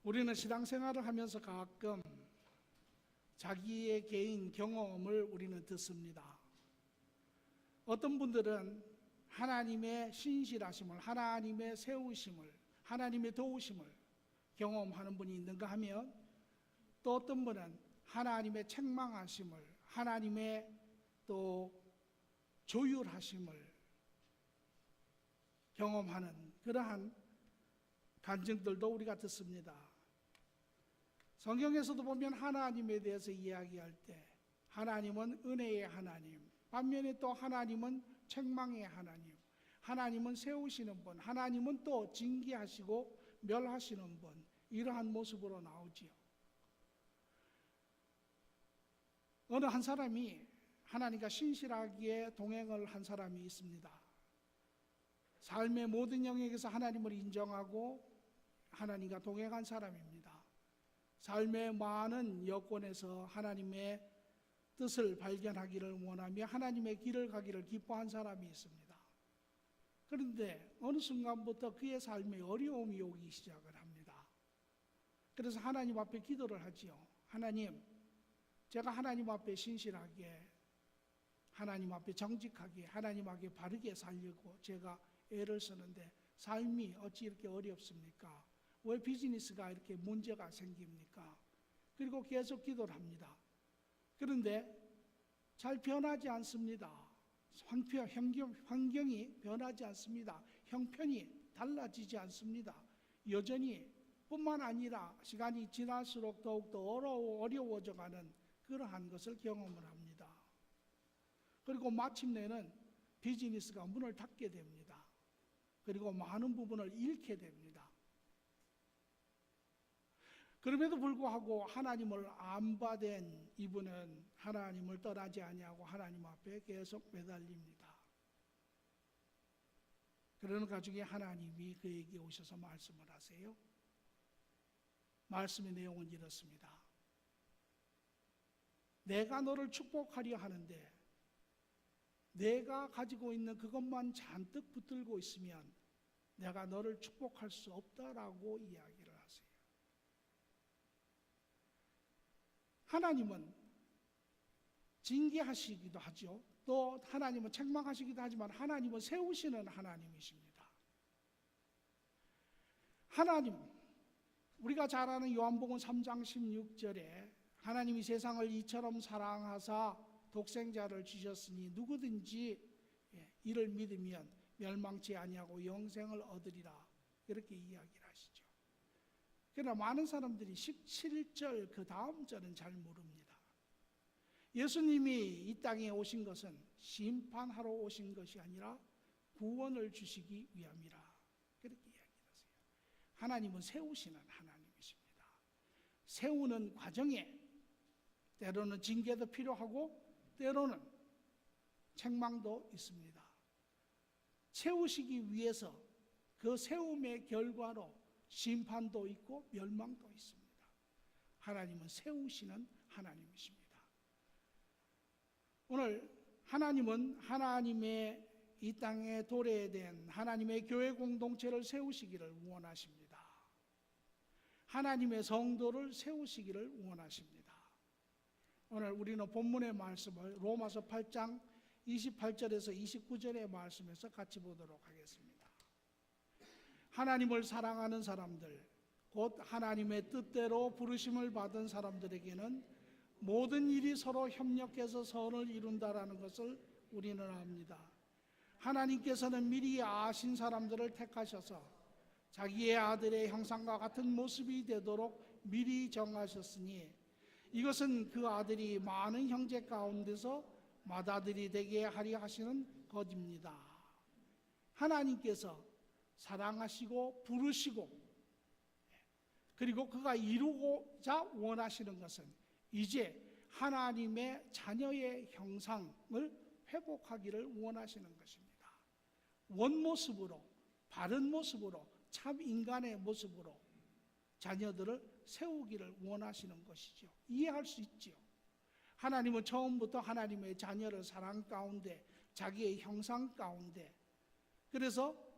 우리는 신앙생활을 하면서 가끔 자기의 개인 경험을 우리는 듣습니다. 어떤 분들은 하나님의 신실하심을, 하나님의 세우심을, 하나님의 도우심을 경험하는 분이 있는가 하면, 또 어떤 분은 하나님의 책망하심을, 하나님의 또 조율하심을 경험하는 그러한 간증들도 우리가 듣습니다. 성경에서도 보면 하나님에 대해서 이야기할 때 하나님은 은혜의 하나님, 반면에 또 하나님은 책망의 하나님, 하나님은 세우시는 분, 하나님은 또 징계하시고 멸하시는 분, 이러한 모습으로 나오지요. 어느 한 사람이 하나님과 신실하게 동행을 한 사람이 있습니다. 삶의 모든 영역에서 하나님을 인정하고 하나님과 동행한 사람입니다. 삶의 많은 여건에서 하나님의 뜻을 발견하기를 원하며 하나님의 길을 가기를 기뻐한 사람이 있습니다. 그런데 어느 순간부터 그의 삶에 어려움이 오기 시작을 합니다. 그래서 하나님 앞에 기도를 하지요. 하나님, 제가 하나님 앞에 신실하게, 하나님 앞에 정직하게, 하나님 앞에 바르게 살려고 제가 애를 쓰는데 삶이 어찌 이렇게 어렵습니까? 왜 비즈니스가 이렇게 문제가 생깁니까? 그리고 계속 기도를 합니다. 그런데 잘 변하지 않습니다. 환경이 변하지 않습니다. 형편이 달라지지 않습니다. 여전히 뿐만 아니라 시간이 지날수록 더욱더 어려워져가는 그러한 것을 경험을 합니다. 그리고 마침내는 비즈니스가 문을 닫게 됩니다. 그리고 많은 부분을 잃게 됩니다. 그럼에도 불구하고 하나님을 안 받은 이분은 하나님을 떠나지 아니하고 하나님 앞에 계속 매달립니다. 그러는 가중에 하나님이 그에게 오셔서 말씀을 하세요. 말씀의 내용은 이렇습니다. 내가 너를 축복하려 하는데 내가 가지고 있는 그것만 잔뜩 붙들고 있으면 내가 너를 축복할 수 없다라고 이야기를 하세요. 하나님은 징계하시기도 하죠. 또 하나님은 책망하시기도 하지만 하나님은 세우시는 하나님이십니다. 하나님, 우리가 잘 아는 요한복음 3장 16절에 하나님이 세상을 이처럼 사랑하사 독생자를 주셨으니 누구든지 이를 믿으면 멸망치 아니하고 영생을 얻으리라, 이렇게 이야기를 하시죠. 그러나 많은 사람들이 17절 그 다음 절은 잘 모릅니다. 예수님이 이 땅에 오신 것은 심판하러 오신 것이 아니라 구원을 주시기 위함이라, 그렇게 이야기하세요. 하나님은 세우시는 하나님이십니다. 세우는 과정에 때로는 징계도 필요하고 때로는 책망도 있습니다. 세우시기 위해서 그 세움의 결과로 심판도 있고 멸망도 있습니다. 하나님은 세우시는 하나님이십니다. 오늘 하나님은 하나님의 이 땅에 도래된 하나님의 교회 공동체를 세우시기를 원하십니다. 하나님의 성도를 세우시기를 원하십니다. 오늘 우리는 본문의 말씀을 로마서 8장 28절에서 29절의 말씀에서 같이 보도록 하겠습니다. 하나님을 사랑하는 사람들, 곧 하나님의 뜻대로 부르심을 받은 사람들에게는 모든 일이 서로 협력해서 선을 이룬다라는 것을 우리는 압니다. 하나님께서는 미리 아신 사람들을 택하셔서 자기의 아들의 형상과 같은 모습이 되도록 미리 정하셨으니 이것은 그 아들이 많은 형제 가운데서 맏아들이 되게 하려 하시는 것입니다. 하나님께서 사랑하시고 부르시고 그리고 그가 이루고자 원하시는 것은 이제 하나님의 자녀의 형상을 회복하기를 원하시는 것입니다. 원모습으로, 바른 모습으로, 참 인간의 모습으로 자녀들을 세우기를 원하시는 것이죠. 이해할 수 있지요. 하나님은 처음부터 하나님의 자녀를 사랑 가운데, 자기의 형상 가운데, 그래서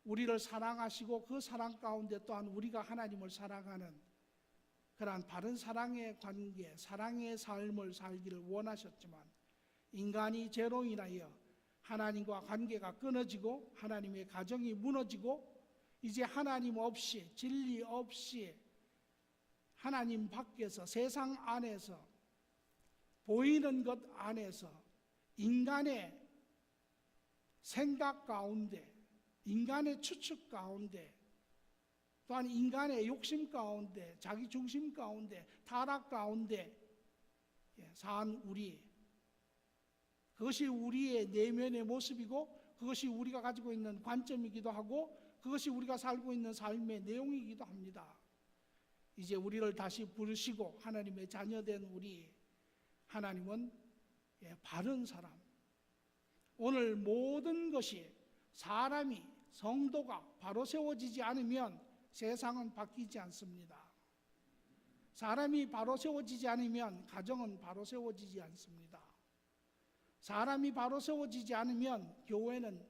우리를 사랑하시고 그 사랑 가운데 또한 우리가 하나님을 사랑하는 그러한 바른 사랑의 관계, 사랑의 삶을 살기를 원하셨지만 인간이 죄로 인하여 하나님과 관계가 끊어지고 하나님의 가정이 무너지고 이제 하나님 없이, 진리 없이 하나님 밖에서, 세상 안에서, 보이는 것 안에서 인간의 생각 가운데, 인간의 추측 가운데, 또한 인간의 욕심 가운데, 자기 중심 가운데, 타락 가운데 산 우리, 그것이 우리의 내면의 모습이고 그것이 우리가 가지고 있는 관점이기도 하고 그것이 우리가 살고 있는 삶의 내용이기도 합니다. 이제 우리를 다시 부르시고 하나님의 자녀된 우리, 하나님은 바른 사람, 오늘 모든 것이 사람이, 성도가 바로 세워지지 않으면 세상은 바뀌지 않습니다. 사람이 바로 세워지지 않으면 가정은 바로 세워지지 않습니다. 사람이 바로 세워지지 않으면 교회는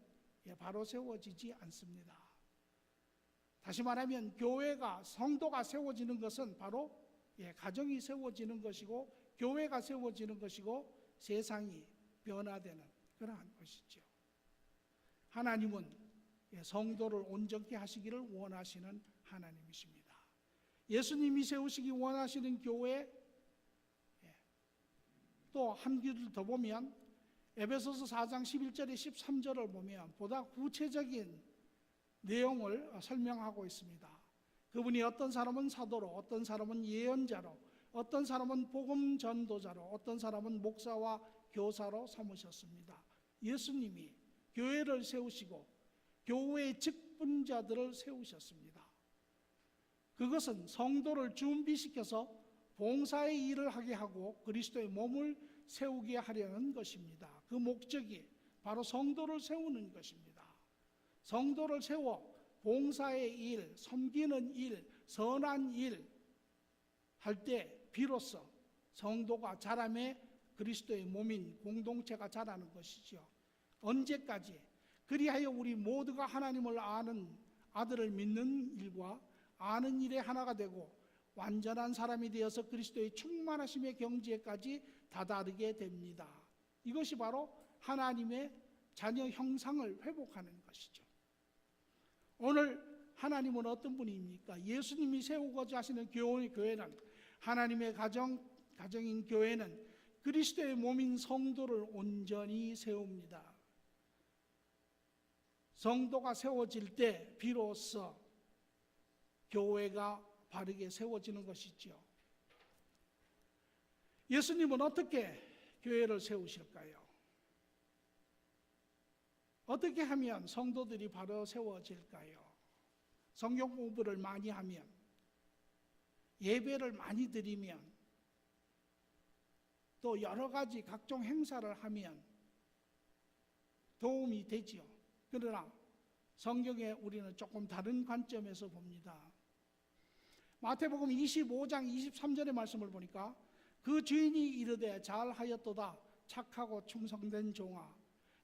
바로 세워지지 않습니다. 다시 말하면 교회가, 성도가 세워지는 것은 바로 가정이 세워지는 것이고 교회가 세워지는 것이고 세상이 변화되는 그러한 것이죠. 하나님은 성도를 온전케 하시기를 원하시는 하나님이십니다. 예수님이 세우시기 원하시는 교회, 또 한 길을 더 보면 에베소서 4장 11절에 13절을 보면 보다 구체적인 내용을 설명하고 있습니다. 그분이 어떤 사람은 사도로, 어떤 사람은 예언자로, 어떤 사람은 복음 전도자로, 어떤 사람은 목사와 교사로 삼으셨습니다. 예수님이 교회를 세우시고 교회의 직분자들을 세우셨습니다. 그것은 성도를 준비시켜서 봉사의 일을 하게 하고 그리스도의 몸을 세우게 하려는 것입니다. 그 목적이 바로 성도를 세우는 것입니다. 성도를 세워 봉사의 일, 섬기는 일, 선한 일 할 때 비로소 성도가 자라매 그리스도의 몸인 공동체가 자라는 것이죠. 언제까지? 그리하여 우리 모두가 하나님을 아는, 아들을 믿는 일과 아는 일에 하나가 되고 완전한 사람이 되어서 그리스도의 충만하심의 경지에까지 다다르게 됩니다. 이것이 바로 하나님의 자녀 형상을 회복하는 것이죠. 오늘 하나님은 어떤 분입니까? 예수님이 세우고자 하시는 교회는, 하나님의 가정인 교회는 그리스도의 몸인 성도를 온전히 세웁니다. 성도가 세워질 때 비로소 교회가 바르게 세워지는 것이죠. 예수님은 어떻게 교회를 세우실까요? 어떻게 하면 성도들이 바로 세워질까요? 성경 공부를 많이 하면, 예배를 많이 드리면, 또 여러 가지 각종 행사를 하면 도움이 되지요. 그러나 성경에 우리는 조금 다른 관점에서 봅니다. 마태복음 25장 23절의 말씀을 보니까 그 주인이 이르되 잘하였도다 착하고 충성된 종아,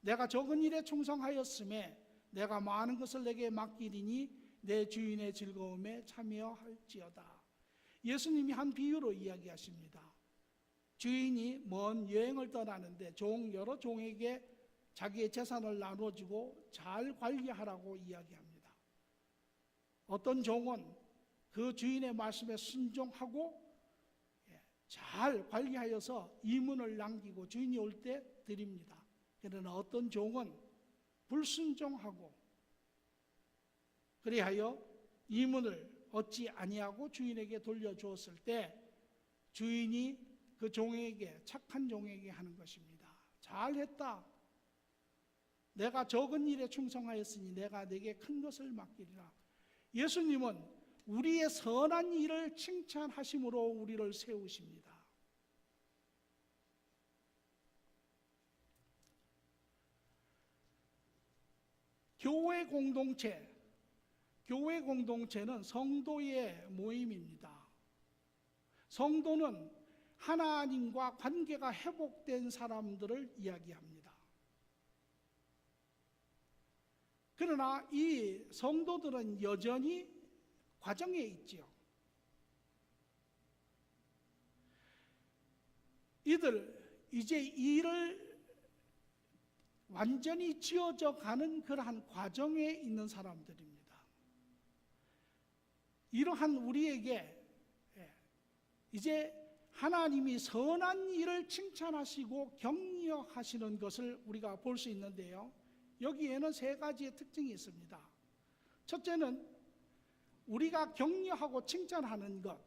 내가 적은 일에 충성하였음에 내가 많은 것을 내게 맡기리니 내 주인의 즐거움에 참여할지어다. 예수님이 한 비유로 이야기하십니다. 주인이 먼 여행을 떠나는데 여러 종에게 자기의 재산을 나눠주고 잘 관리하라고 이야기합니다. 어떤 종은 그 주인의 말씀에 순종하고 잘 관리하여서 이문을 남기고 주인이 올 때 드립니다. 그러나 어떤 종은 불순종하고 그리하여 이문을 얻지 아니하고 주인에게 돌려주었을 때 주인이 그 종에게, 착한 종에게 하는 것입니다. 잘했다. 내가 적은 일에 충성하였으니 내가 네게 큰 것을 맡기리라. 예수님은 우리의 선한 일을 칭찬하심으로 우리를 세우십니다. 교회 공동체는 성도의 모임입니다. 성도는 하나님과 관계가 회복된 사람들을 이야기합니다. 그러나 이 성도들은 여전히 과정에 있지요. 이들 이제 일을 완전히 지어져 가는 그러한 과정에 있는 사람들입니다. 이러한 우리에게 이제 하나님이 선한 일을 칭찬하시고 격려하시는 것을 우리가 볼 수 있는데요, 여기에는 세 가지의 특징이 있습니다. 첫째는 우리가 격려하고 칭찬하는 것,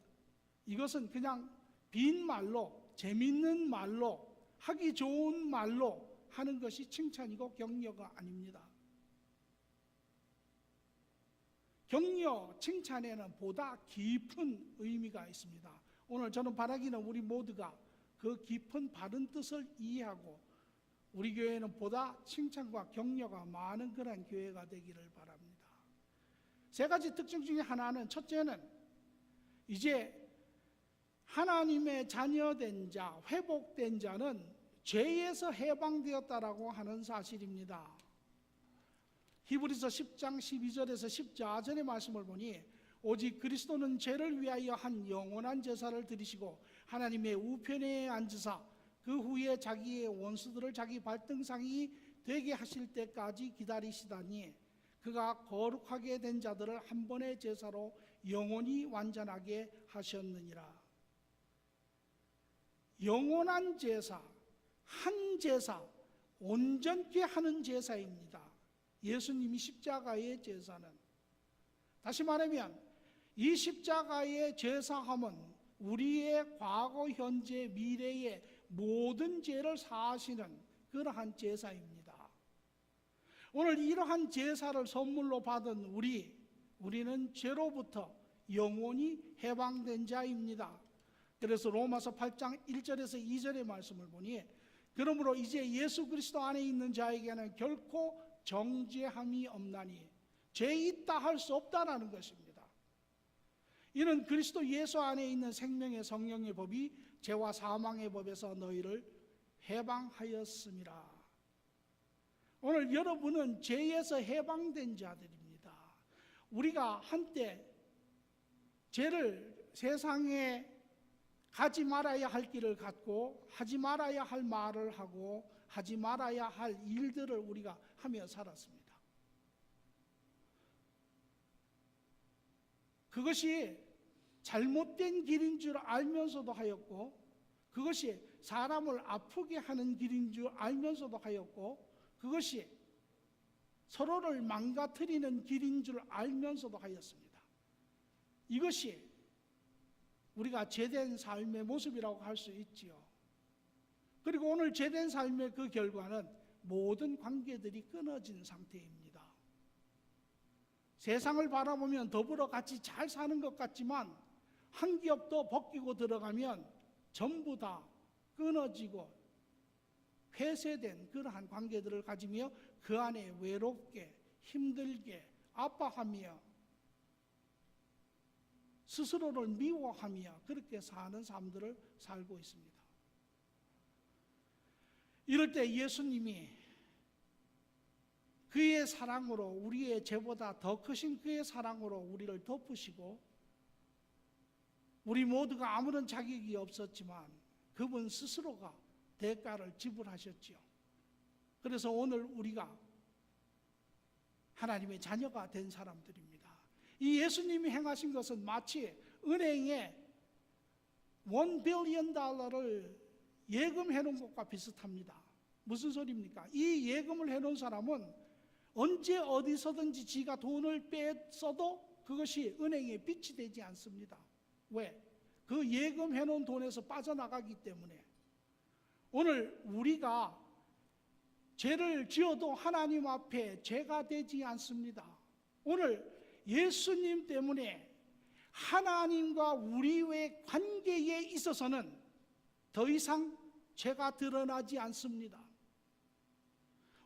이것은 그냥 빈말로, 재밌는 말로, 하기 좋은 말로 하는 것이 칭찬이고 격려가 아닙니다. 격려, 칭찬에는 보다 깊은 의미가 있습니다. 오늘 저는 바라기는 우리 모두가 그 깊은 바른 뜻을 이해하고 우리 교회는 보다 칭찬과 격려가 많은 그런 교회가 되기를 바랍니다. 세 가지 특징 중에 하나는, 첫째는 이제 하나님의 자녀된 자, 회복된 자는 죄에서 해방되었다라고 하는 사실입니다. 히브리서 10장 12절에서 14절의 말씀을 보니, 오직 그리스도는 죄를 위하여 한 영원한 제사를 드리시고 하나님의 우편에 앉으사 그 후에 자기의 원수들을 자기 발등상이 되게 하실 때까지 기다리시다니, 그가 거룩하게 된 자들을 한 번의 제사로 영원히 완전하게 하셨느니라. 영원한 제사, 한 제사, 온전케 하는 제사입니다. 예수님이 십자가의 제사는, 다시 말하면 이 십자가의 제사함은 우리의 과거, 현재, 미래의 모든 죄를 사하시는 그러한 제사입니다. 오늘 이러한 제사를 선물로 받은 우리는 죄로부터 영원히 해방된 자입니다. 그래서 로마서 8장 1절에서 2절의 말씀을 보니, 그러므로 이제 예수 그리스도 안에 있는 자에게는 결코 정죄함이 없나니, 죄 있다 할 수 없다라는 것입니다. 이는 그리스도 예수 안에 있는 생명의 성령의 법이 죄와 사망의 법에서 너희를 해방하였음이라. 오늘 여러분은 죄에서 해방된 자들입니다. 우리가 한때 죄를, 세상에 가지 말아야 할 길을 갔고 하지 말아야 할 말을 하고 하지 말아야 할 일들을 우리가 하며 살았습니다. 그것이 잘못된 길인 줄 알면서도 하였고, 그것이 사람을 아프게 하는 길인 줄 알면서도 하였고, 그것이 서로를 망가뜨리는 길인 줄 알면서도 하였습니다. 이것이 우리가 죄된 삶의 모습이라고 할 수 있지요. 그리고 오늘 죄된 삶의 그 결과는 모든 관계들이 끊어진 상태입니다. 세상을 바라보면 더불어 같이 잘 사는 것 같지만 한 겹도 벗기고 들어가면 전부 다 끊어지고 폐쇄된 그러한 관계들을 가지며 그 안에 외롭게, 힘들게, 아파하며 스스로를 미워하며 그렇게 사는 삶들을 살고 있습니다. 이럴 때 예수님이 그의 사랑으로, 우리의 죄보다 더 크신 그의 사랑으로 우리를 덮으시고, 우리 모두가 아무런 자격이 없었지만 그분 스스로가 대가를 지불하셨지요. 그래서 오늘 우리가 하나님의 자녀가 된 사람들입니다. 이 예수님이 행하신 것은 마치 은행에 $1 빌리언을 예금해 놓은 것과 비슷합니다. 무슨 소리입니까? 이 예금을 해놓은 사람은 언제 어디서든지 지가 돈을 뺐어도 그것이 은행에 빚이 되지 않습니다. 왜? 그 예금해 놓은 돈에서 빠져나가기 때문에. 오늘 우리가 죄를 지어도 하나님 앞에 죄가 되지 않습니다. 오늘 예수님 때문에 하나님과 우리의 관계에 있어서는 더 이상 죄가 드러나지 않습니다.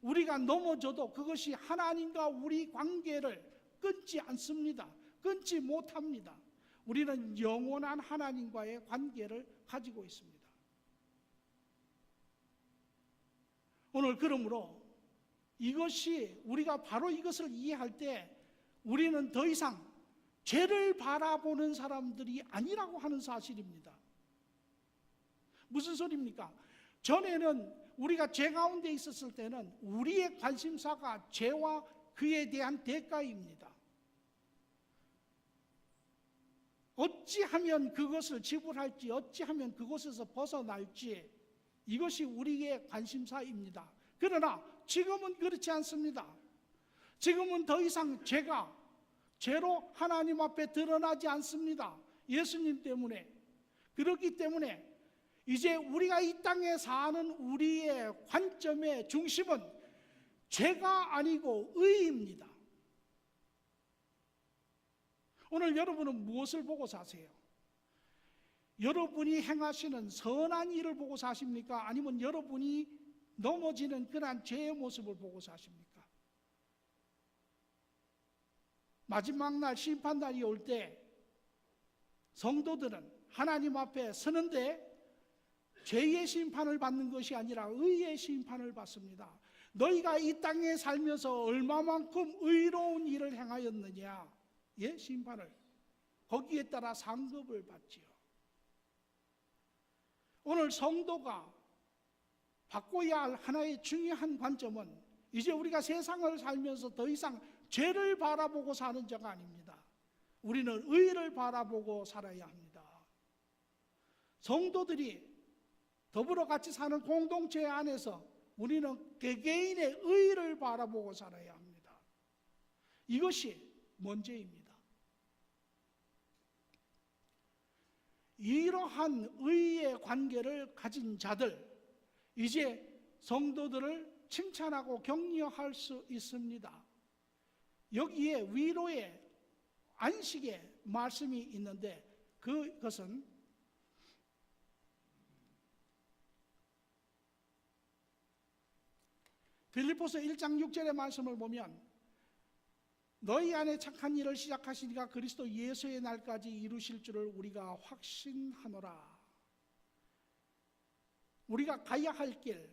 우리가 넘어져도 그것이 하나님과 우리 관계를 끊지 않습니다. 끊지 못합니다. 우리는 영원한 하나님과의 관계를 가지고 있습니다. 오늘 그러므로 이것이, 우리가 바로 이것을 이해할 때 우리는 더 이상 죄를 바라보는 사람들이 아니라고 하는 사실입니다. 무슨 소리입니까? 전에는 우리가 죄 가운데 있었을 때는 우리의 관심사가 죄와 그에 대한 대가입니다. 어찌하면 그것을 지불할지, 어찌하면 그곳에서 벗어날지, 이것이 우리의 관심사입니다. 그러나 지금은 그렇지 않습니다. 지금은 더 이상 죄가 죄로 하나님 앞에 드러나지 않습니다. 예수님 때문에. 그렇기 때문에 이제 우리가 이 땅에 사는 우리의 관점의 중심은 죄가 아니고 의입니다. 오늘 여러분은 무엇을 보고 사세요? 여러분이 행하시는 선한 일을 보고 사십니까? 아니면 여러분이 넘어지는 그러한 죄의 모습을 보고 사십니까? 마지막 날 심판날이 올 때 성도들은 하나님 앞에 서는데 죄의 심판을 받는 것이 아니라 의의 심판을 받습니다. 너희가 이 땅에 살면서 얼마만큼 의로운 일을 행하였느냐, 예, 심판을 거기에 따라 상급을 받지요. 오늘 성도가 바꿔야 할 하나의 중요한 관점은 이제 우리가 세상을 살면서 더 이상 죄를 바라보고 사는 자가 아닙니다. 우리는 의를 바라보고 살아야 합니다. 성도들이 더불어 같이 사는 공동체 안에서 우리는 개개인의 의를 바라보고 살아야 합니다. 이것이 문제입니다. 이러한 의의 관계를 가진 자들, 이제 성도들을 칭찬하고 격려할 수 있습니다. 여기에 위로의 안식의 말씀이 있는데 그것은 빌립보서 1장 6절의 말씀을 보면 너희 안에 착한 일을 시작하시니까 그리스도 예수의 날까지 이루실 줄을 우리가 확신하노라. 우리가 가야 할 길,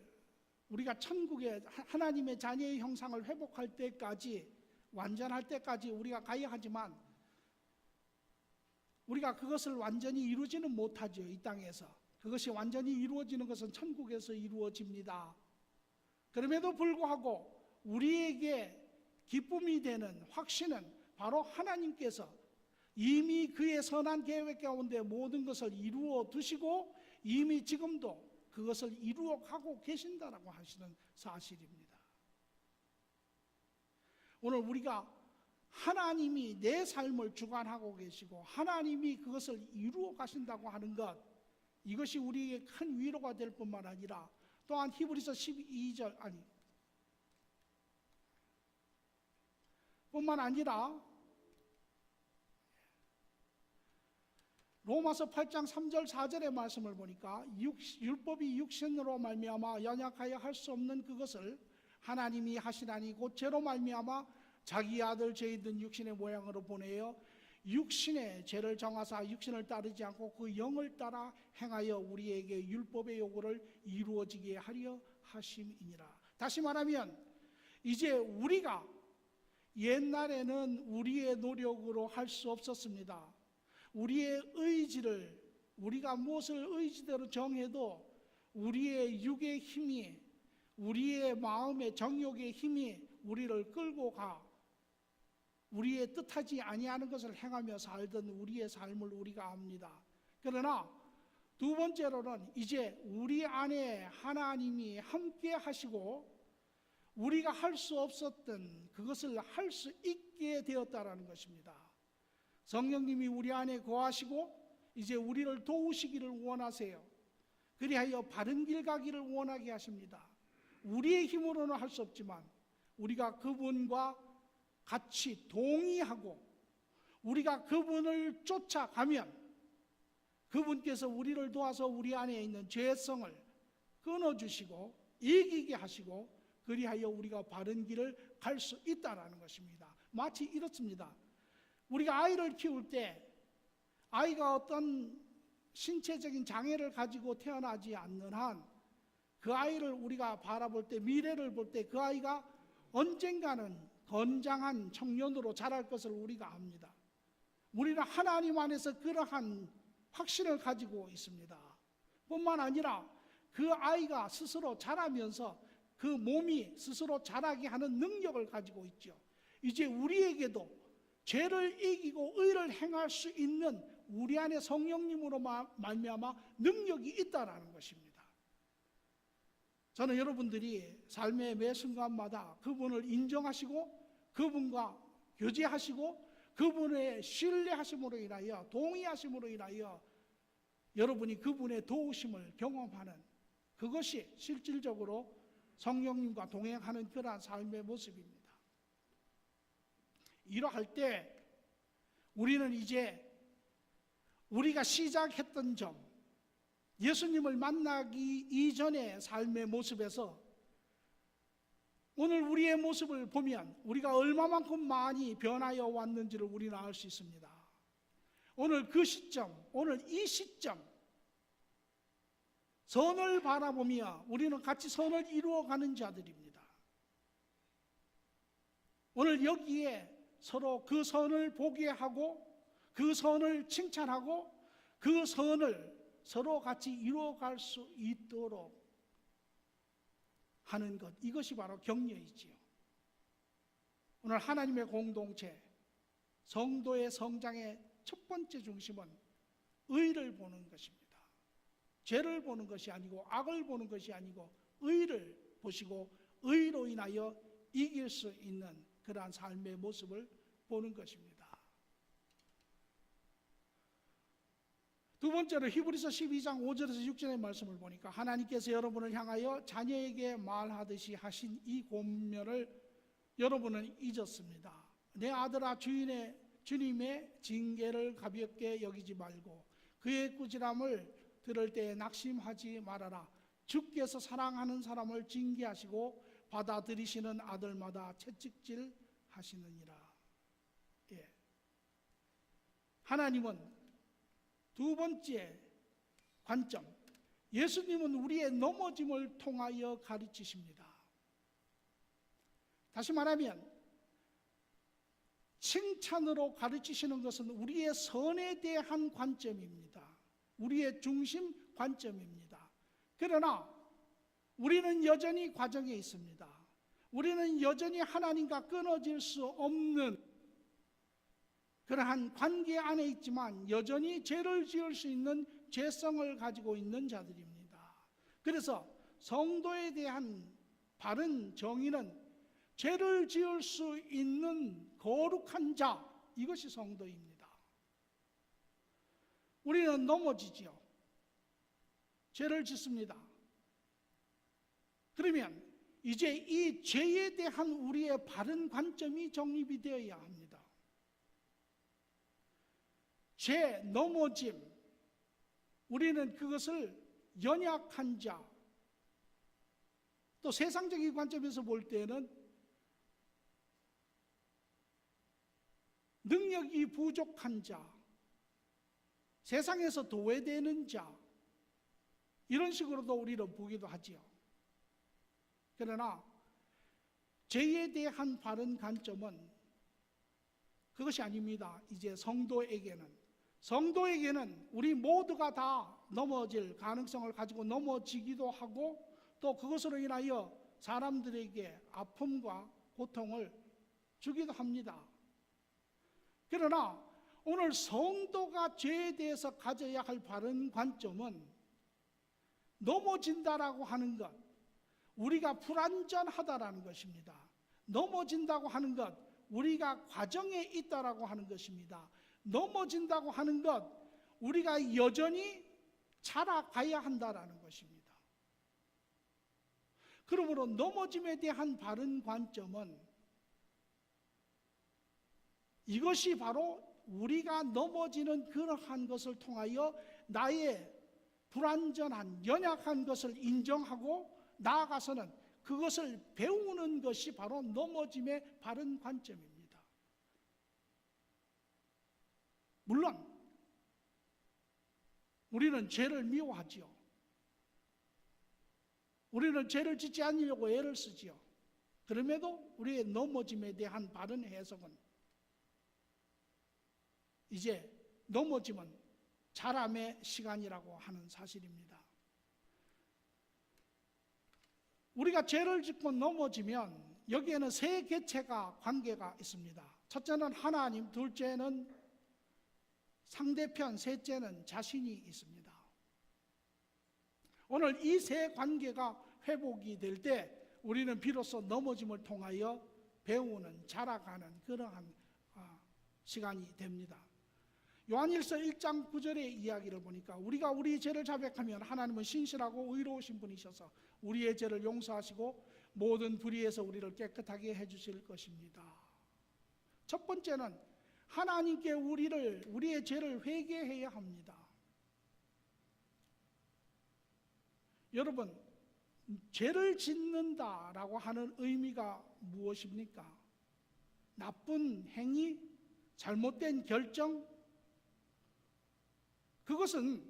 우리가 천국의 하나님의 자녀의 형상을 회복할 때까지, 완전할 때까지 우리가 가야 하지만 우리가 그것을 완전히 이루지는 못하죠. 이 땅에서. 그것이 완전히 이루어지는 것은 천국에서 이루어집니다. 그럼에도 불구하고 우리에게 기쁨이 되는 확신은 바로 하나님께서 이미 그의 선한 계획 가운데 모든 것을 이루어 두시고 이미 지금도 그것을 이루어 가고 계신다라고 하시는 사실입니다. 오늘 우리가 하나님이 내 삶을 주관하고 계시고 하나님이 그것을 이루어 가신다고 하는 것, 이것이 우리에게 큰 위로가 될 뿐만 아니라 또한 히브리서 12절 뿐만 아니라 로마서 8장 3절 4절의 말씀을 보니까 율법이 육신으로 말미암아 연약하여 할 수 없는 그것을 하나님이 하시나니 곧 죄로 말미암아 자기 아들 죄 있는 육신의 모양으로 보내어 육신의 죄를 정하사 육신을 따르지 않고 그 영을 따라 행하여 우리에게 율법의 요구를 이루어지게 하려 하심이니라. 다시 말하면 이제 우리가 옛날에는 우리의 노력으로 할 수 없었습니다. 우리의 의지를, 우리가 무엇을 의지대로 정해도 우리의 육의 힘이, 우리의 마음의 정욕의 힘이 우리를 끌고 가 우리의 뜻하지 아니하는 것을 행하며 살던 우리의 삶을 우리가 압니다. 그러나 두 번째로는 이제 우리 안에 하나님이 함께 하시고 우리가 할 수 없었던 그것을 할 수 있게 되었다라는 것입니다. 성령님이 우리 안에 거하시고 이제 우리를 도우시기를 원하세요. 그리하여 바른 길 가기를 원하게 하십니다. 우리의 힘으로는 할 수 없지만 우리가 그분과 같이 동의하고 우리가 그분을 쫓아가면 그분께서 우리를 도와서 우리 안에 있는 죄성을 끊어주시고 이기게 하시고 그리하여 우리가 바른 길을 갈 수 있다는 것입니다. 마치 이렇습니다. 우리가 아이를 키울 때 아이가 어떤 신체적인 장애를 가지고 태어나지 않는 한 그 아이를 우리가 바라볼 때, 미래를 볼 때 그 아이가 언젠가는 건장한 청년으로 자랄 것을 우리가 압니다. 우리는 하나님 안에서 그러한 확신을 가지고 있습니다. 뿐만 아니라 그 아이가 스스로 자라면서 그 몸이 스스로 자라게 하는 능력을 가지고 있죠. 이제 우리에게도 죄를 이기고 의를 행할 수 있는 우리 안에 성령님으로 말미암아 능력이 있다라는 것입니다. 저는 여러분들이 삶의 매 순간마다 그분을 인정하시고 그분과 교제하시고 그분의 신뢰하심으로 인하여 동의하심으로 인하여 여러분이 그분의 도우심을 경험하는 그것이 실질적으로 성령님과 동행하는 그러한 삶의 모습입니다. 이러할 때 우리는 이제 우리가 시작했던 점, 예수님을 만나기 이전의 삶의 모습에서 오늘 우리의 모습을 보면 우리가 얼마만큼 많이 변하여 왔는지를 우리는 알 수 있습니다. 오늘 그 시점, 오늘 이 시점, 선을 바라보며 우리는 같이 선을 이루어가는 자들입니다. 오늘 여기에 서로 그 선을 보게 하고 그 선을 칭찬하고 그 선을 서로 같이 이루어갈 수 있도록 하는 것, 이것이 바로 격려이지요. 오늘 하나님의 공동체, 성도의 성장의 첫 번째 중심은 의를 보는 것입니다. 죄를 보는 것이 아니고 악을 보는 것이 아니고 의를 보시고 의로 인하여 이길 수 있는 그러한 삶의 모습을 보는 것입니다. 두 번째로 히브리서 12장 5절에서 6절의 말씀을 보니까 하나님께서 여러분을 향하여 자녀에게 말하듯이 하신 이 권면을 여러분은 잊었습니다. 내 아들아 주님의 징계를 가볍게 여기지 말고 그의 꾸지람을 들을 때에 낙심하지 말아라. 주께서 사랑하는 사람을 징계하시고 받아들이시는 아들마다 채찍질 하시느니라. 예. 하나님은 두 번째 관점, 예수님은 우리의 넘어짐을 통하여 가르치십니다. 다시 말하면 칭찬으로 가르치시는 것은 우리의 선에 대한 관점입니다. 우리의 중심 관점입니다. 그러나 우리는 여전히 과정에 있습니다. 우리는 여전히 하나님과 끊어질 수 없는 그러한 관계 안에 있지만 여전히 죄를 지을 수 있는 죄성을 가지고 있는 자들입니다. 그래서 성도에 대한 바른 정의는 죄를 지을 수 있는 거룩한 자, 이것이 성도입니다. 우리는 넘어지지요. 죄를 짓습니다. 그러면 이제 이 죄에 대한 우리의 바른 관점이 정립이 되어야 합니다. 죄, 넘어짐, 우리는 그것을 연약한 자, 또 세상적인 관점에서 볼 때는 능력이 부족한 자, 세상에서 도외되는 자, 이런 식으로도 우리는 보기도 하지요. 그러나 죄에 대한 바른 관점은 그것이 아닙니다. 이제 성도에게는 우리 모두가 다 넘어질 가능성을 가지고 넘어지기도 하고 또 그것으로 인하여 사람들에게 아픔과 고통을 주기도 합니다. 그러나 오늘 성도가 죄에 대해서 가져야 할 바른 관점은 넘어진다라고 하는 것, 우리가 불완전하다라는 것입니다. 넘어진다고 하는 것, 우리가 과정에 있다라고 하는 것입니다. 넘어진다고 하는 것, 우리가 여전히 자라가야 한다라는 것입니다. 그러므로 넘어짐에 대한 바른 관점은 이것이 바로 우리가 넘어지는 그러한 것을 통하여 나의 불완전한 연약한 것을 인정하고 나아가서는 그것을 배우는 것이 바로 넘어짐의 바른 관점입니다. 물론 우리는 죄를 미워하지요. 우리는 죄를 짓지 않으려고 애를 쓰지요. 그럼에도 우리의 넘어짐에 대한 바른 해석은 이제 넘어짐은 자람의 시간이라고 하는 사실입니다. 우리가 죄를 짓고 넘어지면 여기에는 세 개체가 관계가 있습니다. 첫째는 하나님, 둘째는 상대편, 셋째는 자신이 있습니다. 오늘 이 세 관계가 회복이 될 때 우리는 비로소 넘어짐을 통하여 배우는, 자라가는 그러한 시간이 됩니다. 요한일서 1장 9절의 이야기를 보니까 우리가 우리 죄를 자백하면 하나님은 신실하고 의로우신 분이셔서 우리의 죄를 용서하시고 모든 불의에서 우리를 깨끗하게 해주실 것입니다. 첫 번째는 하나님께 우리의 죄를 회개해야 합니다. 여러분, 죄를 짓는다라고 하는 의미가 무엇입니까? 나쁜 행위, 잘못된 결정, 그것은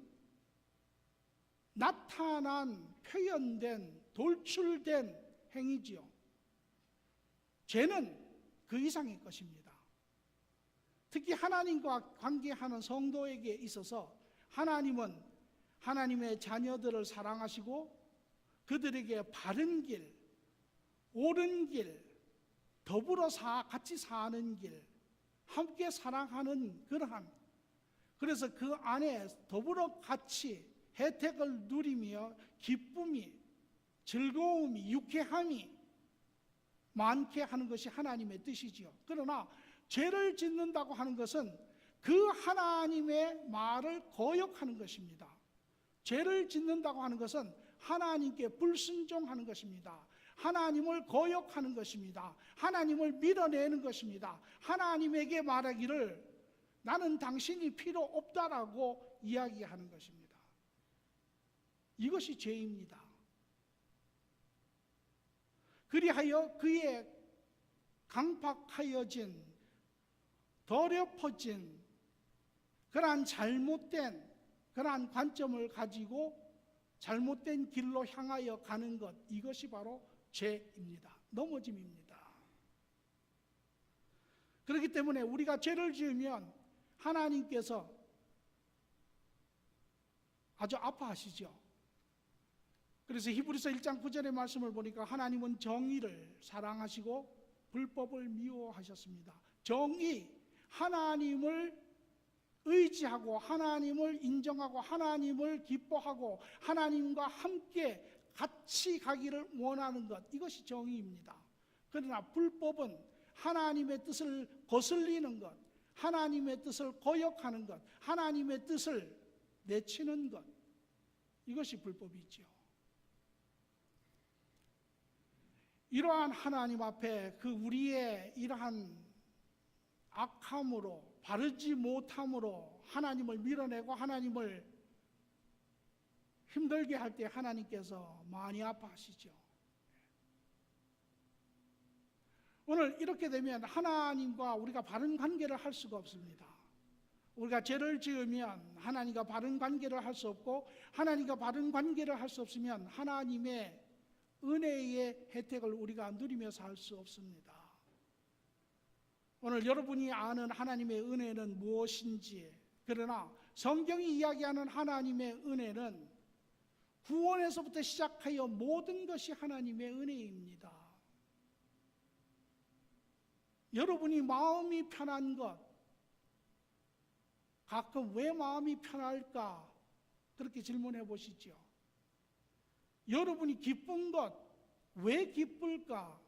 나타난, 표현된, 돌출된 행위지요. 죄는 그 이상의 것입니다. 특히 하나님과 관계하는 성도에게 있어서 하나님은 하나님의 자녀들을 사랑하시고 그들에게 바른 길, 옳은 길, 더불어 같이 사는 길, 함께 사랑하는 그러한, 그래서 그 안에 더불어 같이 혜택을 누리며 기쁨이, 즐거움이, 유쾌함이 많게 하는 것이 하나님의 뜻이지요. 그러나 죄를 짓는다고 하는 것은 그 하나님의 말을 거역하는 것입니다. 죄를 짓는다고 하는 것은 하나님께 불순종하는 것입니다. 하나님을 거역하는 것입니다. 하나님을 밀어내는 것입니다. 하나님에게 말하기를 나는 당신이 필요 없다라고 이야기하는 것입니다. 이것이 죄입니다. 그리하여 그의 강팍하여진, 더럽어진 그러한 잘못된 그러한 관점을 가지고 잘못된 길로 향하여 가는 것, 이것이 바로 죄입니다. 넘어짐입니다. 그렇기 때문에 우리가 죄를 지으면 하나님께서 아주 아파하시죠. 그래서 히브리서 1장 9절의 말씀을 보니까 하나님은 정의를 사랑하시고 불법을 미워하셨습니다. 정의, 하나님을 의지하고 하나님을 인정하고 하나님을 기뻐하고 하나님과 함께 같이 가기를 원하는 것, 이것이 정의입니다. 그러나 불법은 하나님의 뜻을 거슬리는 것, 하나님의 뜻을 거역하는 것, 하나님의 뜻을 내치는 것, 이것이 불법이죠. 이러한 하나님 앞에 그 우리의 이러한 악함으로, 바르지 못함으로 하나님을 밀어내고 하나님을 힘들게 할 때 하나님께서 많이 아파하시죠. 오늘 이렇게 되면 하나님과 우리가 바른 관계를 할 수가 없습니다. 우리가 죄를 지으면 하나님과 바른 관계를 할 수 없고, 하나님과 바른 관계를 할 수 없으면 하나님의 은혜의 혜택을 우리가 누리며 살 수 없습니다. 오늘 여러분이 아는 하나님의 은혜는 무엇인지, 그러나 성경이 이야기하는 하나님의 은혜는 구원에서부터 시작하여 모든 것이 하나님의 은혜입니다. 여러분이 마음이 편한 것, 가끔 왜 마음이 편할까? 그렇게 질문해 보시죠. 여러분이 기쁜 것, 왜 기쁠까?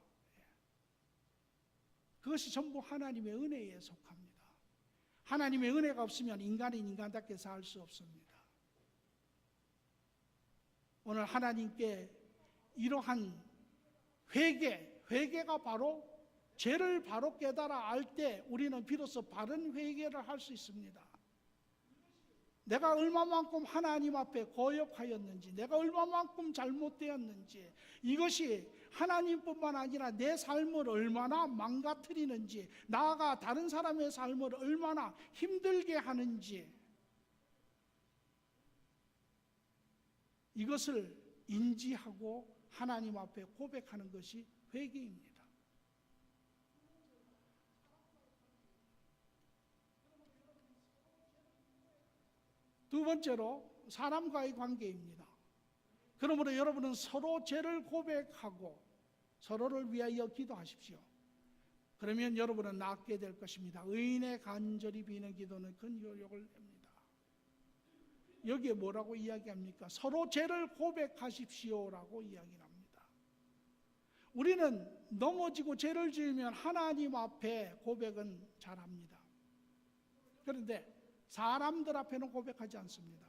그것이 전부 하나님의 은혜에 속합니다. 하나님의 은혜가 없으면 인간은 인간답게 살 수 없습니다. 오늘 하나님께 이러한 회개가 바로 죄를 바로 깨달아 알 때 우리는 비로소 바른 회개를 할 수 있습니다. 내가 얼마만큼 하나님 앞에 거역하였는지, 내가 얼마만큼 잘못되었는지, 이것이 하나님뿐만 아니라 내 삶을 얼마나 망가뜨리는지, 나아가 다른 사람의 삶을 얼마나 힘들게 하는지, 이것을 인지하고 하나님 앞에 고백하는 것이 회개입니다. 두 번째로 사람과의 관계입니다. 그러므로 여러분은 서로 죄를 고백하고 서로를 위하여 기도하십시오. 그러면 여러분은 낫게 될 것입니다. 의인의 간절히 비는 기도는 큰 효력을 냅니다. 여기에 뭐라고 이야기합니까? 서로 죄를 고백하십시오라고 이야기를 합니다. 우리는 넘어지고 죄를 지으면 하나님 앞에 고백은 잘합니다. 그런데 사람들 앞에는 고백하지 않습니다.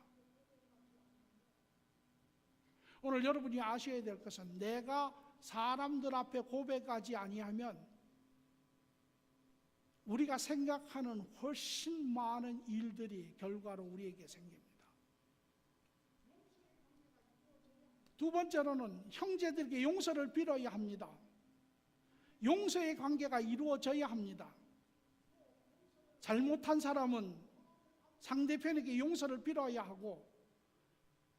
오늘 여러분이 아셔야 될 것은 내가 사람들 앞에 고백하지 아니하면 우리가 생각하는 훨씬 많은 일들이 결과로 우리에게 생깁니다. 두 번째로는 형제들에게 용서를 빌어야 합니다. 용서의 관계가 이루어져야 합니다. 잘못한 사람은 상대편에게 용서를 빌어야 하고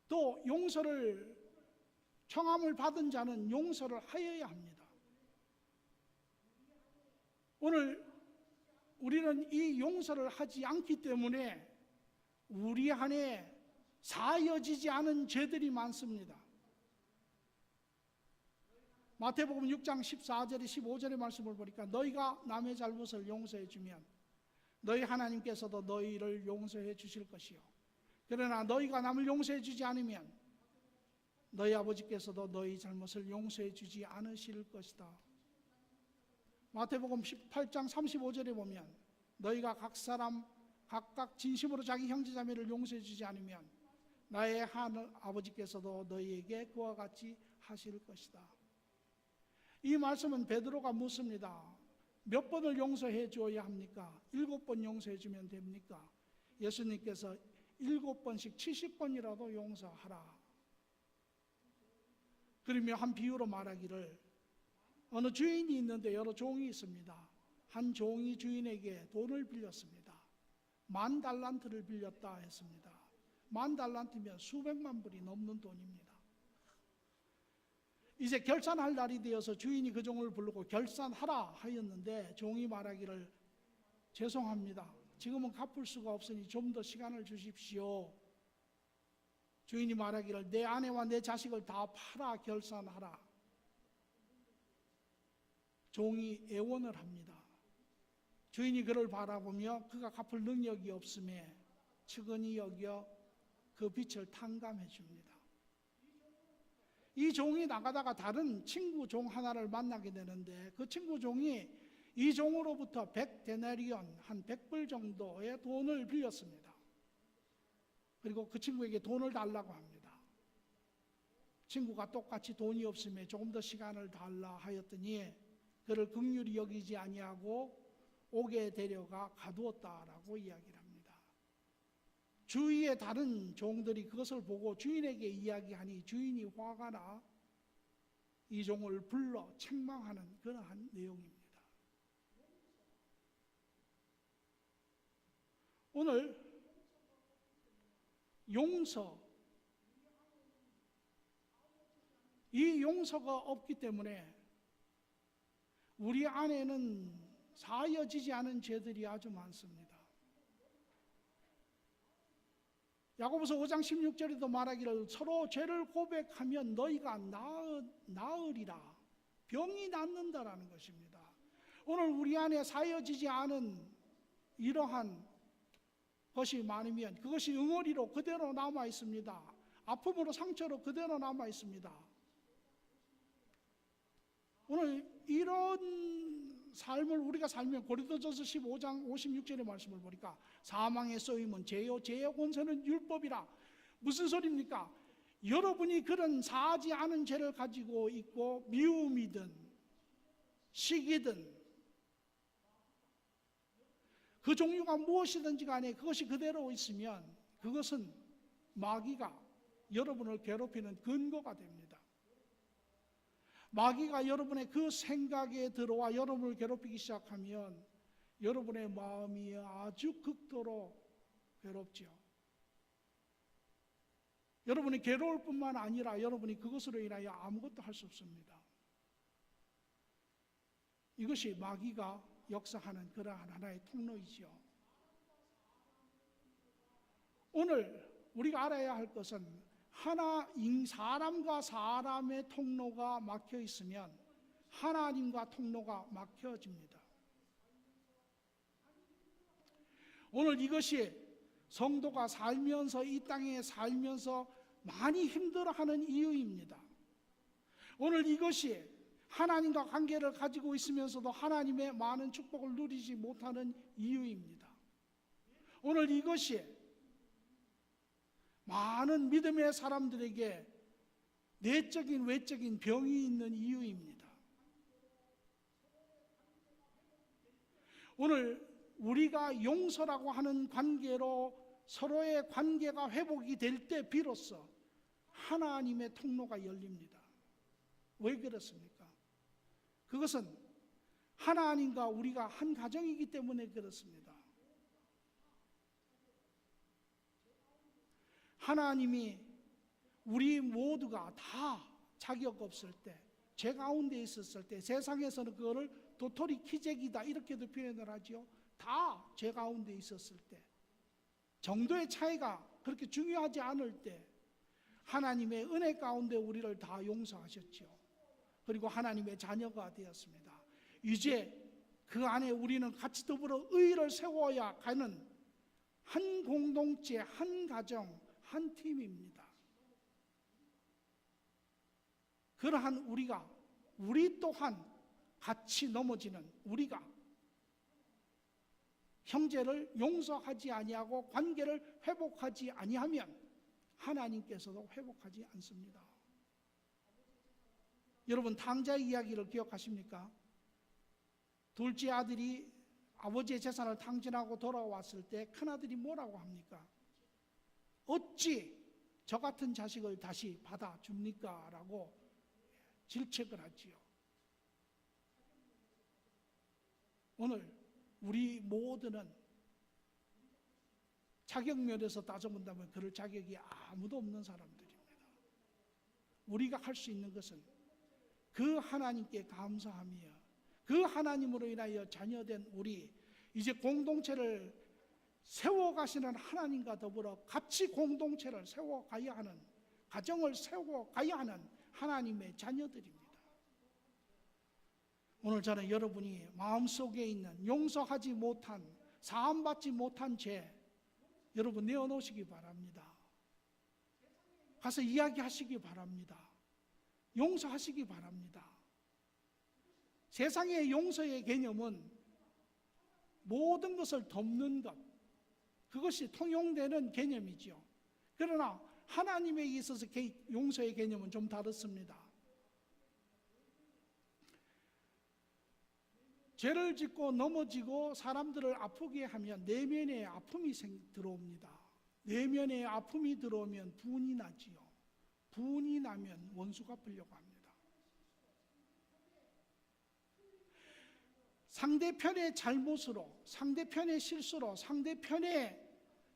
또 용서를 청함을 받은 자는 용서를 하여야 합니다. 오늘 우리는 이 용서를 하지 않기 때문에 우리 안에 사여지지 않은 죄들이 많습니다. 마태복음 6장 14절에 15절의 말씀을 보니까 너희가 남의 잘못을 용서해 주면 너희 하나님께서도 너희를 용서해 주실 것이요 그러나 너희가 남을 용서해 주지 않으면 너희 아버지께서도 너희 잘못을 용서해 주지 않으실 것이다. 마태복음 18장 35절에 보면 너희가 각 사람 각각 진심으로 자기 형제자매를 용서해 주지 않으면 나의 하늘 아버지께서도 너희에게 그와 같이 하실 것이다. 이 말씀은 베드로가 묻습니다. 몇 번을 용서해 줘야 합니까? 7번 용서해 주면 됩니까? 예수님께서 7번씩 70번이라도 용서하라. 그러며 한 비유로 말하기를 어느 주인이 있는데 여러 종이 있습니다. 한 종이 주인에게 돈을 빌렸습니다. 10,000달란트를 빌렸다 했습니다. 10,000달란트면 수백만 불이 넘는 돈입니다. 이제 결산할 날이 되어서 주인이 그 종을 부르고 결산하라 하였는데 종이 말하기를 죄송합니다. 지금은 갚을 수가 없으니 좀 더 시간을 주십시오. 주인이 말하기를 내 아내와 내 자식을 다 팔아 결산하라. 종이 애원을 합니다. 주인이 그를 바라보며 그가 갚을 능력이 없음에 측은히 여겨 그 빚을 탕감해 줍니다. 이 종이 나가다가 다른 친구 종 하나를 만나게 되는데 그 친구 종이 이 종으로부터 100데나리온 한 100불 정도의 돈을 빌렸습니다. 그리고 그 친구에게 돈을 달라고 합니다. 친구가 똑같이 돈이 없음에 조금 더 시간을 달라 하였더니 그를 긍휼히 여기지 아니하고 옥에 데려가 가두었다라고 이야기를 합니다. 주위의 다른 종들이 그것을 보고 주인에게 이야기하니 주인이 화가 나 이 종을 불러 책망하는 그러한 내용입니다. 오늘 용서, 이 용서가 없기 때문에 우리 안에는 사여지지 않은 죄들이 아주 많습니다. 야고보서 5장 16절에도 말하기를 서로 죄를 고백하면 너희가 나으리라. 병이 낫는다라는 것입니다. 오늘 우리 안에 사여지지 않은 이러한 것이 많으면 그것이 응어리로 그대로 남아 있습니다. 아픔으로 상처로 그대로 남아 있습니다. 오늘 이런 삶을 우리가 살면 고린도전서 15장 56절의 말씀을 보니까 사망의 쏘임은 죄요 죄의 권세는 율법이라. 무슨 소리입니까? 여러분이 그런 사하지 않은 죄를 가지고 있고 미움이든 시기든 그 종류가 무엇이든지 간에 그것이 그대로 있으면 그것은 마귀가 여러분을 괴롭히는 근거가 됩니다. 마귀가 여러분의 그 생각에 들어와 여러분을 괴롭히기 시작하면 여러분의 마음이 아주 극도로 괴롭죠. 여러분이 괴로울 뿐만 아니라 여러분이 그것으로 인하여 아무것도 할 수 없습니다. 이것이 마귀가 역사하는 그러한 하나의 통로이지요. 오늘 우리가 알아야 할 것은 사람과 사람의 통로가 막혀 있으면 하나님과 통로가 막혀집니다. 오늘 이것이 성도가 살면서, 이 땅에 살면서 많이 힘들어하는 이유입니다. 오늘 이것이 하나님과 관계를 가지고 있으면서도 하나님의 많은 축복을 누리지 못하는 이유입니다. 오늘 이것이 많은 믿음의 사람들에게 내적인 외적인 병이 있는 이유입니다. 오늘 우리가 용서라고 하는 관계로 서로의 관계가 회복이 될 때 비로소 하나님의 통로가 열립니다. 왜 그렇습니까? 그것은 하나님과 우리가 한 가정이기 때문에 그렇습니다. 하나님이 우리 모두가 다 자격 없을 때, 죄 가운데 있었을 때, 세상에서는 그거를 도토리 키재기다 이렇게도 표현을 하지요. 다 죄 가운데 있었을 때, 정도의 차이가 그렇게 중요하지 않을 때 하나님의 은혜 가운데 우리를 다 용서하셨지요. 그리고 하나님의 자녀가 되었습니다. 이제 그 안에 우리는 같이 더불어 의를 세워야 하는 한 공동체, 한 가정, 한 팀입니다. 그러한 우리 또한 같이 넘어지는 우리가 형제를 용서하지 아니하고 관계를 회복하지 아니하면 하나님께서도 회복하지 않습니다. 여러분, 탕자의 이야기를 기억하십니까? 둘째 아들이 아버지의 재산을 탕진하고 돌아왔을 때 큰아들이 뭐라고 합니까? 어찌 저 같은 자식을 다시 받아줍니까? 라고 질책을 하지요. 오늘 우리 모두는 자격면에서 따져본다면 그럴 자격이 아무도 없는 사람들입니다. 우리가 할 수 있는 것은 그 하나님께 감사하며 그 하나님으로 인하여 자녀된 우리, 이제 공동체를 세워가시는 하나님과 더불어 같이 공동체를 세워가야 하는, 가정을 세워가야 하는 하나님의 자녀들입니다. 오늘 저는 여러분이 마음속에 있는 용서하지 못한, 사함받지 못한 죄 여러분 내어놓으시기 바랍니다. 가서 이야기하시기 바랍니다. 용서하시기 바랍니다. 세상의 용서의 개념은 모든 것을 덮는 것, 그것이 통용되는 개념이죠. 그러나 하나님에 있어서 용서의 개념은 좀 다릅니다. 죄를 짓고 넘어지고 사람들을 아프게 하면 내면에 아픔이 들어옵니다. 내면에 아픔이 들어오면 분이 나지요. 분이 나면 원수가 풀려고 합니다. 상대편의 잘못으로, 상대편의 실수로, 상대편의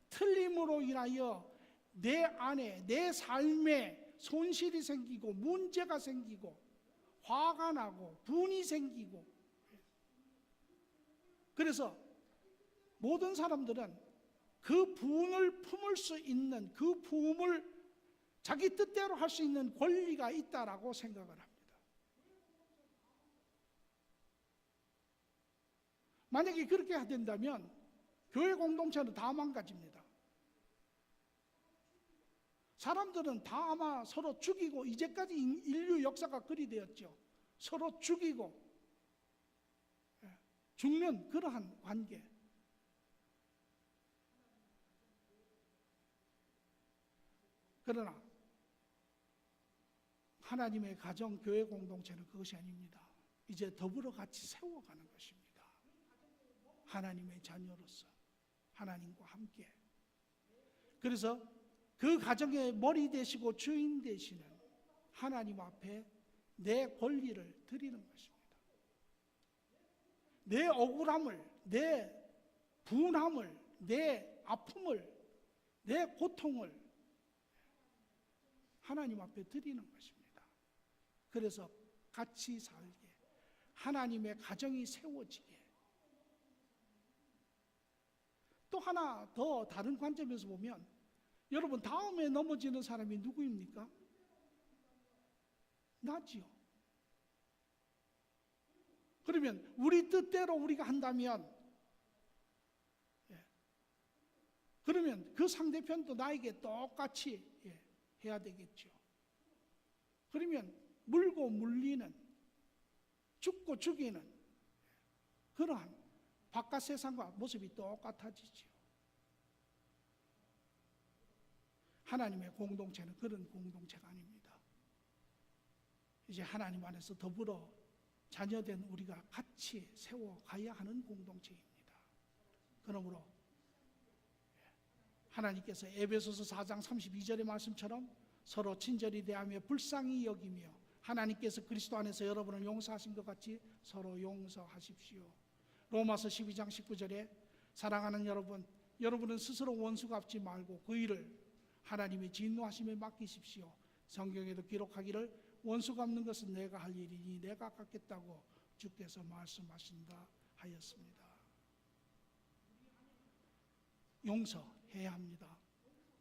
틀림으로 인하여 내 안에, 내 삶에 손실이 생기고 문제가 생기고 화가 나고 분이 생기고, 그래서 모든 사람들은 그 분을 품을 수 있는, 그 품을 자기 뜻대로 할 수 있는 권리가 있다라고 생각을 합니다. 만약에 그렇게 된다면 교회 공동체는 다 망가집니다. 사람들은 다 아마 서로 죽이고, 이제까지 인류 역사가 그리 되었죠. 서로 죽이고 죽는 그러한 관계. 그러나 하나님의 가정, 교회 공동체는 그것이 아닙니다. 이제 더불어 같이 세워가는 것입니다. 하나님의 자녀로서 하나님과 함께. 그래서 그 가정의 머리 되시고 주인 되시는 하나님 앞에 내 권리를 드리는 것입니다. 내 억울함을, 내 분함을, 내 아픔을, 내 고통을 하나님 앞에 드리는 것입니다. 그래서 같이 살게, 하나님의 가정이 세워지게. 또 하나 더 다른 관점에서 보면, 여러분, 다음에 넘어지는 사람이 누구입니까? 나지요. 그러면 우리 뜻대로 우리가 한다면, 그러면 그 상대편도 나에게 똑같이 해야 되겠죠. 그러면 물고 물리는, 죽고 죽이는 그러한 바깥 세상과 모습이 똑같아지죠. 하나님의 공동체는 그런 공동체가 아닙니다. 이제 하나님 안에서 더불어 자녀된 우리가 같이 세워가야 하는 공동체입니다. 그러므로 하나님께서 에베소서 4장 32절의 말씀처럼 서로 친절히 대하며 불쌍히 여기며 하나님께서 그리스도 안에서 여러분을 용서하신 것 같이 서로 용서하십시오. 로마서 12장 19절에 사랑하는 여러분, 여러분은 스스로 원수 갚지 말고 그 일을 하나님의 진노하심에 맡기십시오. 성경에도 기록하기를 원수 갚는 것은 내가 할 일이니 내가 갚겠다고 주께서 말씀하신다 하였습니다. 용서해야 합니다.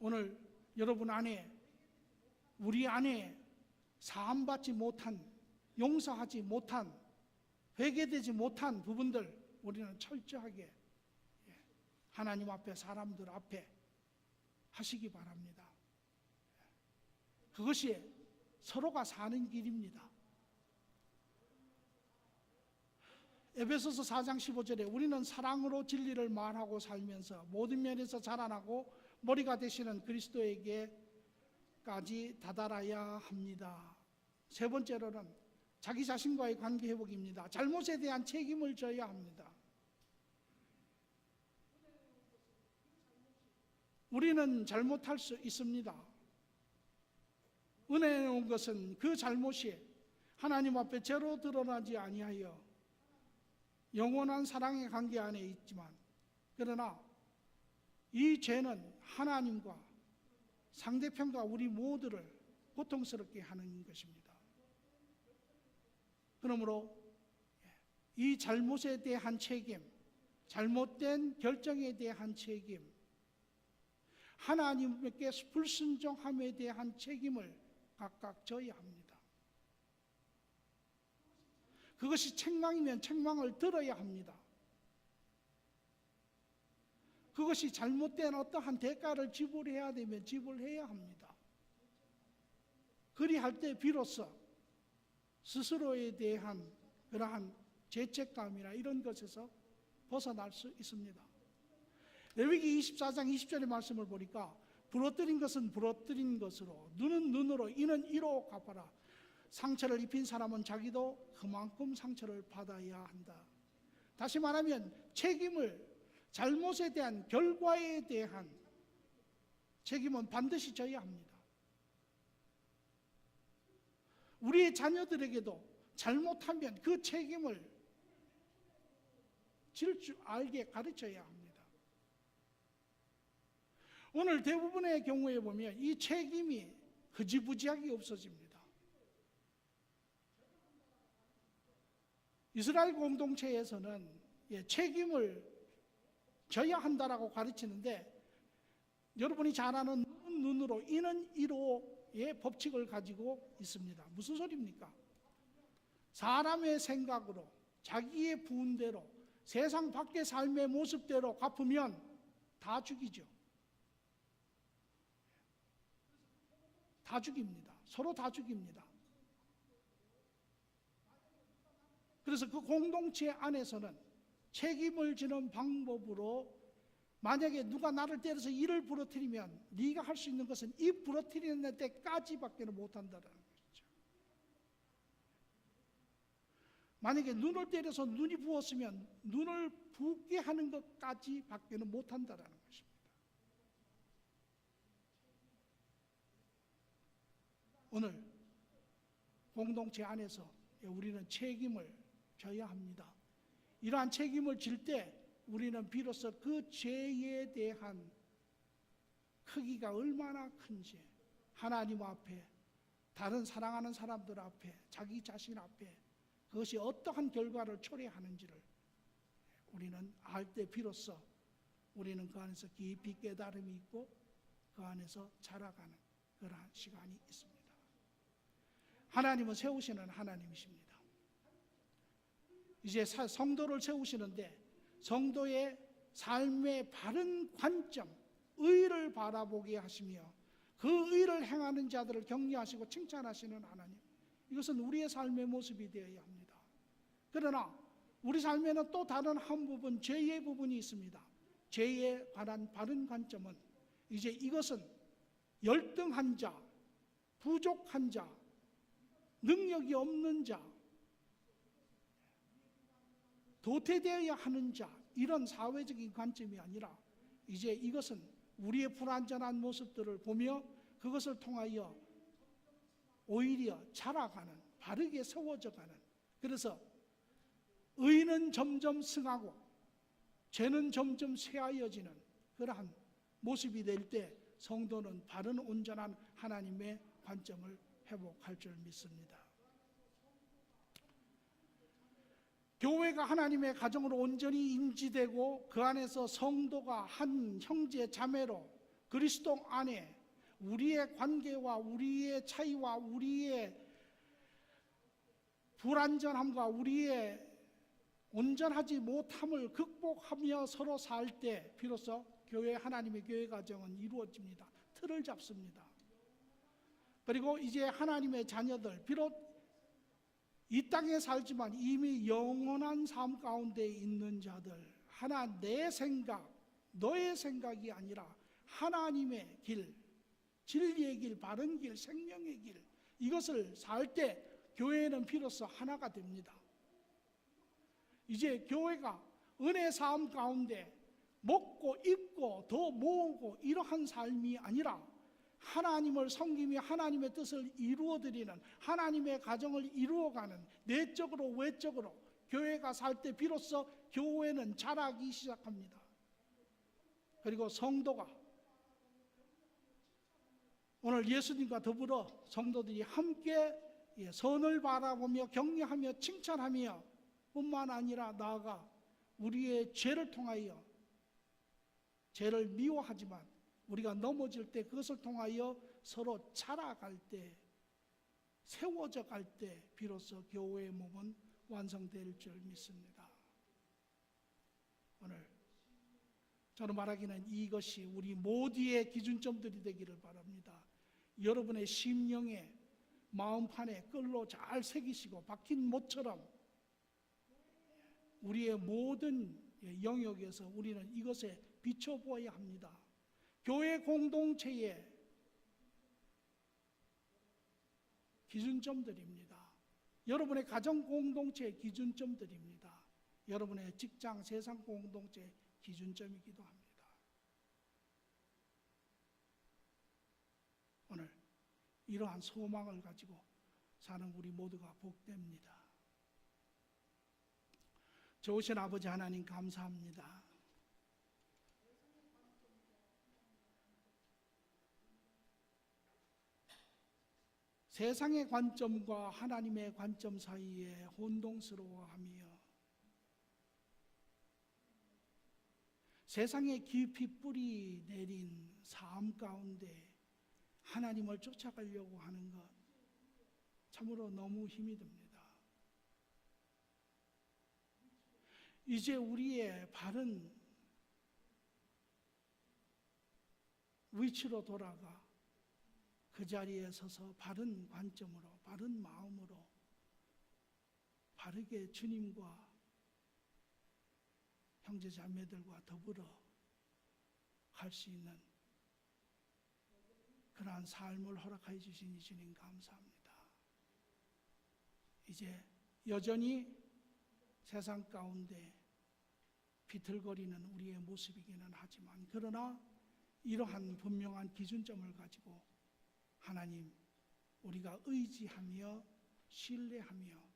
오늘 여러분 안에, 우리 안에 사함받지 못한, 용서하지 못한, 회개되지 못한 부분들 우리는 철저하게 하나님 앞에, 사람들 앞에 하시기 바랍니다. 그것이 서로가 사는 길입니다. 에베소서 4장 15절에 우리는 사랑으로 진리를 말하고 살면서 모든 면에서 자라나고 머리가 되시는 그리스도에게까지 다다라야 합니다. 세 번째로는 자기 자신과의 관계 회복입니다. 잘못에 대한 책임을 져야 합니다. 우리는 잘못할 수 있습니다. 은혜에 온 것은 그 잘못이 하나님 앞에 죄로 드러나지 아니하여 영원한 사랑의 관계 안에 있지만, 그러나 이 죄는 하나님과 상대편과 우리 모두를 고통스럽게 하는 것입니다. 그러므로 이 잘못에 대한 책임, 잘못된 결정에 대한 책임, 하나님께 불순종함에 대한 책임을 각각 져야 합니다. 그것이 책망이면 책망을 들어야 합니다. 그것이 잘못된 어떠한 대가를 지불해야 되면 지불해야 합니다. 그리할 때 비로소 스스로에 대한 그러한 죄책감이나 이런 것에서 벗어날 수 있습니다. 레위기 24장 20절의 말씀을 보니까 부러뜨린 것은 부러뜨린 것으로, 눈은 눈으로, 이는 이로 갚아라. 상처를 입힌 사람은 자기도 그만큼 상처를 받아야 한다. 다시 말하면 책임을, 잘못에 대한 결과에 대한 책임은 반드시 져야 합니다. 우리의 자녀들에게도 잘못하면 그 책임을 질 줄 알게 가르쳐야 합니다. 오늘 대부분의 경우에 보면 이 책임이 흐지부지하게 없어집니다. 이스라엘 공동체에서는 책임을 져야 한다라고 가르치는데, 여러분이 잘 아는 눈으로, 이는 이로의 법칙을 가지고 있습니다. 무슨 소리입니까? 사람의 생각으로, 자기의 부은대로, 세상 밖의 삶의 모습대로 갚으면 다 죽이죠. 다 죽입니다. 서로 다 죽입니다. 그래서 그 공동체 안에서는 책임을 지는 방법으로, 만약에 누가 나를 때려서 이를 부러뜨리면 네가 할 수 있는 것은 이 부러뜨리는 데까지밖에 못한다는 것이죠. 만약에 눈을 때려서 눈이 부었으면 눈을 붓게 하는 것까지밖에 못한다는 것입니다. 오늘 공동체 안에서 우리는 책임을 져야 합니다. 이러한 책임을 질 때 우리는 비로소 그 죄에 대한 크기가 얼마나 큰지 하나님 앞에, 다른 사랑하는 사람들 앞에, 자기 자신 앞에 그것이 어떠한 결과를 초래하는지를 우리는 알 때 비로소 우리는 그 안에서 깊이 깨달음이 있고 그 안에서 자라가는 그러한 시간이 있습니다. 하나님은 세우시는 하나님이십니다. 이제 성도를 세우시는데 성도의 삶의 바른 관점, 의를 바라보게 하시며 그 의를 행하는 자들을 격려하시고 칭찬하시는 하나님, 이것은 우리의 삶의 모습이 되어야 합니다. 그러나 우리 삶에는 또 다른 한 부분, 죄의 부분이 있습니다. 죄에 관한 바른 관점은 이제 이것은 열등한 자, 부족한 자, 능력이 없는 자, 도태되어야 하는 자, 이런 사회적인 관점이 아니라 이제 이것은 우리의 불완전한 모습들을 보며 그것을 통하여 오히려 자라가는, 바르게 세워져가는, 그래서 의는 점점 승하고 죄는 점점 쇠하여지는 그러한 모습이 될 때 성도는 바른 온전한 하나님의 관점을 회복할 줄 믿습니다. 교회가 하나님의 가정으로 온전히 인지되고 그 안에서 성도가 한 형제 자매로 그리스도 안에 우리의 관계와 우리의 차이와 우리의 불완전함과 우리의 온전하지 못함을 극복하며 서로 살 때 비로소 교회, 하나님의 교회 가정은 이루어집니다. 틀을 잡습니다. 그리고 이제 하나님의 자녀들, 비록 이 땅에 살지만 이미 영원한 삶 가운데 있는 자들, 하나 내 생각, 너의 생각이 아니라 하나님의 길, 진리의 길, 바른 길, 생명의 길, 이것을 살 때 교회는 비로소 하나가 됩니다. 이제 교회가 은혜 삶 가운데 먹고 입고 더 모으고 이러한 삶이 아니라 하나님을 섬기며 하나님의 뜻을 이루어드리는, 하나님의 가정을 이루어가는, 내적으로 외적으로 교회가 살 때 비로소 교회는 자라기 시작합니다. 그리고 성도가 오늘 예수님과 더불어 성도들이 함께 선을 바라보며 격려하며 칭찬하며 뿐만 아니라 나아가 우리의 죄를 통하여, 죄를 미워하지만 우리가 넘어질 때 그것을 통하여 서로 자라갈 때, 세워져 갈 때 비로소 교회의 몸은 완성될 줄 믿습니다. 오늘 저는 말하기는 이것이 우리 모두의 기준점들이 되기를 바랍니다. 여러분의 심령에, 마음판에 끌로 잘 새기시고 박힌 못처럼 우리의 모든 영역에서 우리는 이것에 비춰보아야 합니다. 교회 공동체의 기준점들입니다. 여러분의 가정 공동체의 기준점들입니다. 여러분의 직장, 세상 공동체의 기준점이기도 합니다. 오늘 이러한 소망을 가지고 사는 우리 모두가 복됩니다. 좋으신 아버지 하나님 감사합니다. 세상의 관점과 하나님의 관점 사이에 혼동스러워하며 세상에 깊이 뿌리 내린 삶 가운데 하나님을 쫓아가려고 하는 것 참으로 너무 힘이 듭니다. 이제 우리의 바른 위치로 돌아가 그 자리에 서서 바른 관점으로, 바른 마음으로 바르게 주님과 형제 자매들과 더불어 갈 수 있는 그러한 삶을 허락하여 주신 이 주님 감사합니다. 이제 여전히 세상 가운데 비틀거리는 우리의 모습이기는 하지만 그러나 이러한 분명한 기준점을 가지고 하나님, 우리가 의지하며 신뢰하며